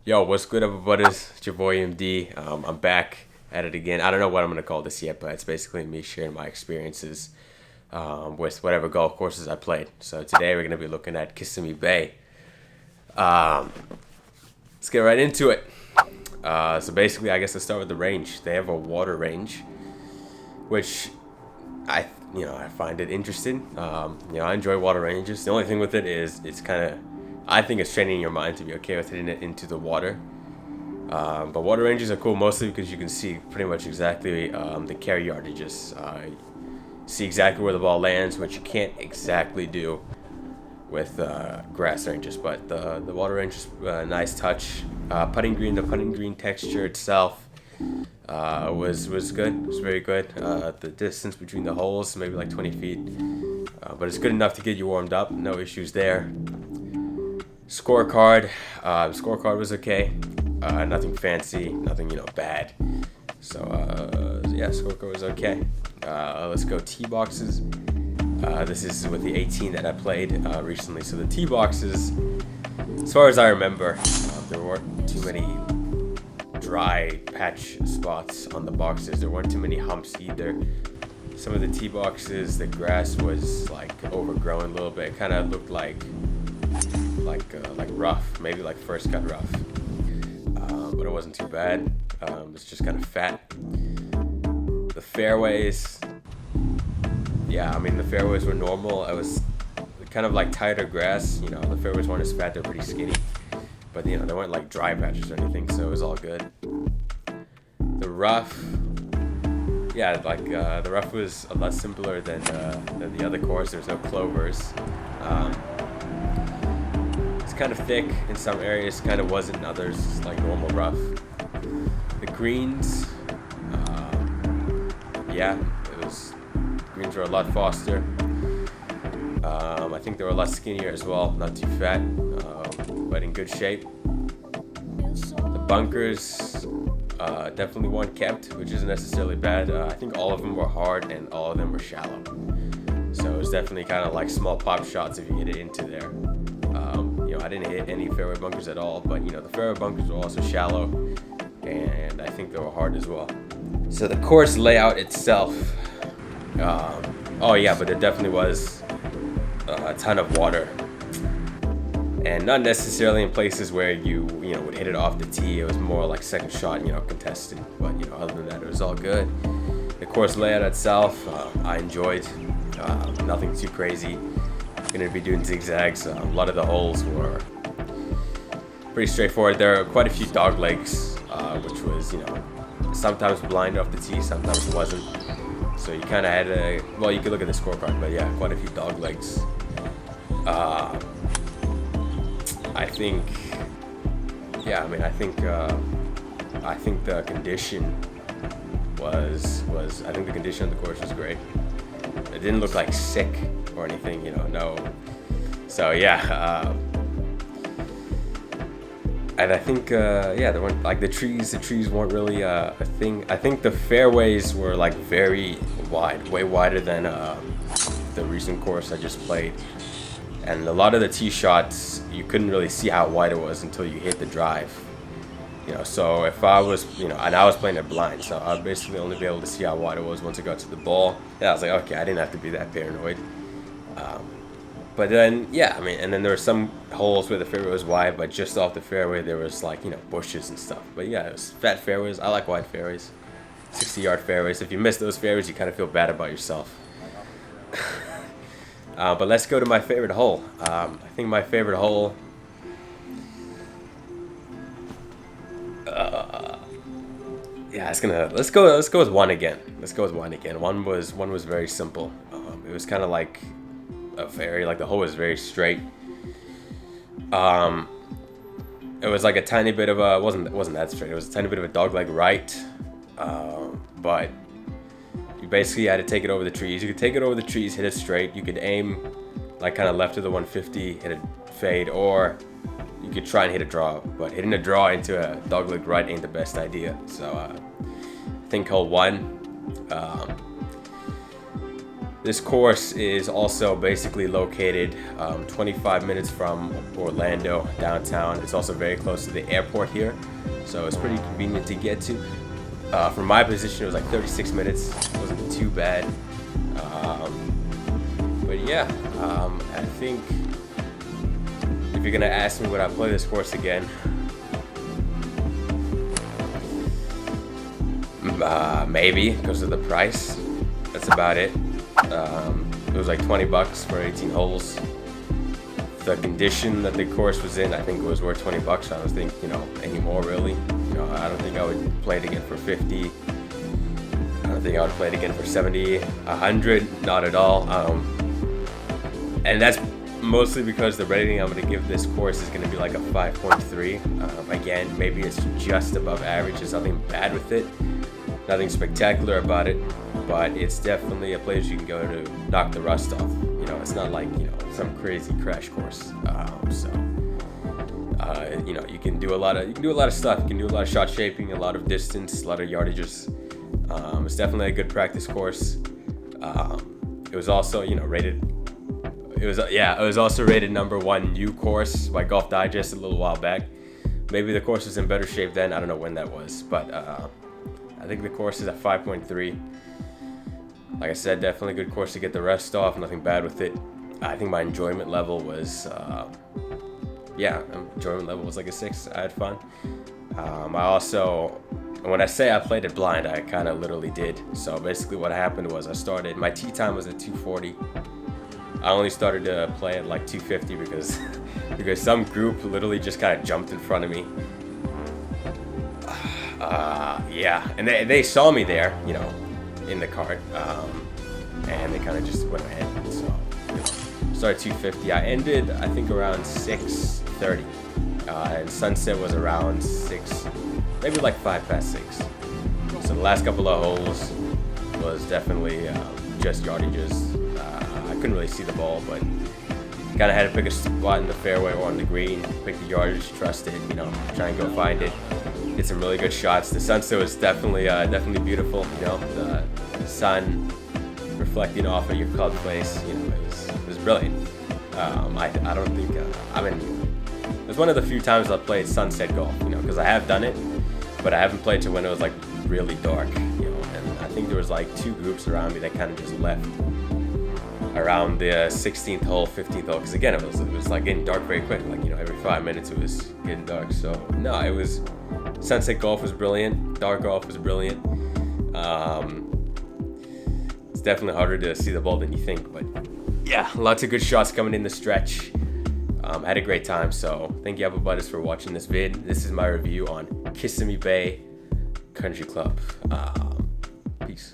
Yo, what's good, everybody? It's your boy MD. I'm back at it again. I don't know what I'm gonna call this yet, but it's basically me sharing my experiences with whatever golf courses I played. So today we're gonna be looking at Kissimmee Bay. Let's get right into it. So basically, I guess let's start with the range. They have a water range, which I find it interesting. I enjoy water ranges. The only thing with it is I think it's training your mind to be okay with hitting it into the water. But water ranges are cool mostly because you can see pretty much exactly the carry yardages. See exactly where the ball lands, which you can't exactly do with grass ranges. But the water range is a nice touch. The putting green texture itself was good. It was very good. The distance between the holes, maybe like 20 feet. But it's good enough to get you warmed up. No issues there. Scorecard was okay. Nothing fancy, nothing bad. So scorecard was okay. Let's go tee boxes. This is with the 18 that I played recently. So the tee boxes, as far as I remember, there weren't too many dry patch spots on the boxes. There weren't too many humps either. Some of the tee boxes, the grass was like overgrown a little bit. It kind of looked like rough, maybe like first cut rough, but it wasn't too bad. It's just kind of fat. The fairways, the fairways were normal. It was kind of like tighter grass. The fairways weren't as fat; they're pretty skinny, but they weren't like dry patches or anything, so it was all good. The rough, the rough was a lot simpler than the other course. There's no clovers. It's kind of thick in some areas, kind of wasn't in others. It's like normal rough. The greens, greens were a lot faster. I think they were a lot skinnier as well, not too fat, but in good shape. The bunkers definitely weren't kept, which isn't necessarily bad. I think all of them were hard and all of them were shallow. So it was definitely kind of like small pop shots if you hit it into there. I didn't hit any fairway bunkers at all, but the fairway bunkers were also shallow, and I think they were hard as well. So the course layout itself, but there definitely was a ton of water, and not necessarily in places where you would hit it off the tee. It was more like second shot, contested. But other than that, it was all good. The course layout itself, I enjoyed. Nothing too crazy. Going to be doing zigzags. A lot of the holes were pretty straightforward. There are quite a few dog legs, which was sometimes blind off the tee, sometimes it wasn't. So you kind of had you could look at the scorecard, but quite a few dog legs. I think the condition was I think the condition of the course was great. It didn't look like sick or anything, no. So and I think there weren't like the trees weren't really a thing. I think the fairways were like very wide, way wider than the recent course I just played. And a lot of the tee shots, you couldn't really see how wide it was until you hit the drive. So if I was, and I was playing it blind, so I'd basically only be able to see how wide it was once I got to the ball. And I was like, okay, I didn't have to be that paranoid. But then, and then there were some holes where the fairway was wide, but just off the fairway there was bushes and stuff. But it was fat fairways. I like wide fairways, 60-yard fairways. If you miss those fairways, you kind of feel bad about yourself. But let's go to my favorite hole. I think my favorite hole. Let's go with one again. One was very simple. It was kind of like the hole was very straight. It was like a tiny bit of a wasn't that straight. It was a tiny bit of a dogleg right, but you basically had to take it over the trees. You could take it over the trees, hit it straight. You could aim like kind of left of the 150, hit a fade, or you could try and hit a draw. But hitting a draw into a dogleg right ain't the best idea. So I think hole one. This course is also basically located 25 minutes from Orlando downtown. It's also very close to the airport here, so it's pretty convenient to get to. From my position, it was like 36 minutes. It wasn't too bad. But yeah, I think if you're gonna ask me would I play this course again, maybe because of the price. That's about it. It was like $20 for 18 holes. The condition that the course was in, I think it was worth $20. I don't think, any more really. I don't think I would play it again for 50. I don't think I would play it again for 70, 100, not at all. And that's mostly because the rating I'm going to give this course is going to be like a 5.3. Again, maybe it's just above average. There's nothing bad with it. Nothing spectacular about it, but it's definitely a place you can go to knock the rust off. It's not like, some crazy crash course. You can do a lot of stuff. You can do a lot of shot shaping, a lot of distance, a lot of yardages. It's definitely a good practice course. It was also, rated. It was also rated #1 new course by Golf Digest a little while back. Maybe the course was in better shape then. I don't know when that was, but I think the course is at 5.3. Like I said, definitely a good course to get the rust off. Nothing bad with it. I think my enjoyment level was, like a 6. I had fun. When I say I played it blind, I kind of literally did. So basically what happened was my tee time was at 240. I only started to play at like 250 because some group literally just kind of jumped in front of me. And they saw me there, in the cart, and they kind of just went ahead. So started 250. I ended, I think, around 6:30, and sunset was around 6, maybe like 5 past 6. So the last couple of holes was definitely just yardages. I couldn't really see the ball, but kind of had to pick a spot in the fairway or on the green, pick the yardage, trust it, try and go find it. Hit some really good shots. The sunset was definitely beautiful. The sun reflecting off of your club face. It was brilliant. I don't think it was one of the few times I played sunset golf. Because I have done it, but I haven't played to when it was like really dark. And I think there was like 2 groups around me that kind of just left around the 16th hole, 15th hole. Because again, it was like getting dark very quick. Like every 5 minutes it was getting dark. So no, it was. Sunset golf was brilliant. Dark golf was brilliant. It's definitely harder to see the ball than you think, but yeah, lots of good shots coming in the stretch. I had a great time, so thank you, Applebutters, for watching this vid. This is my review on Kissimmee Bay Country Club. Peace.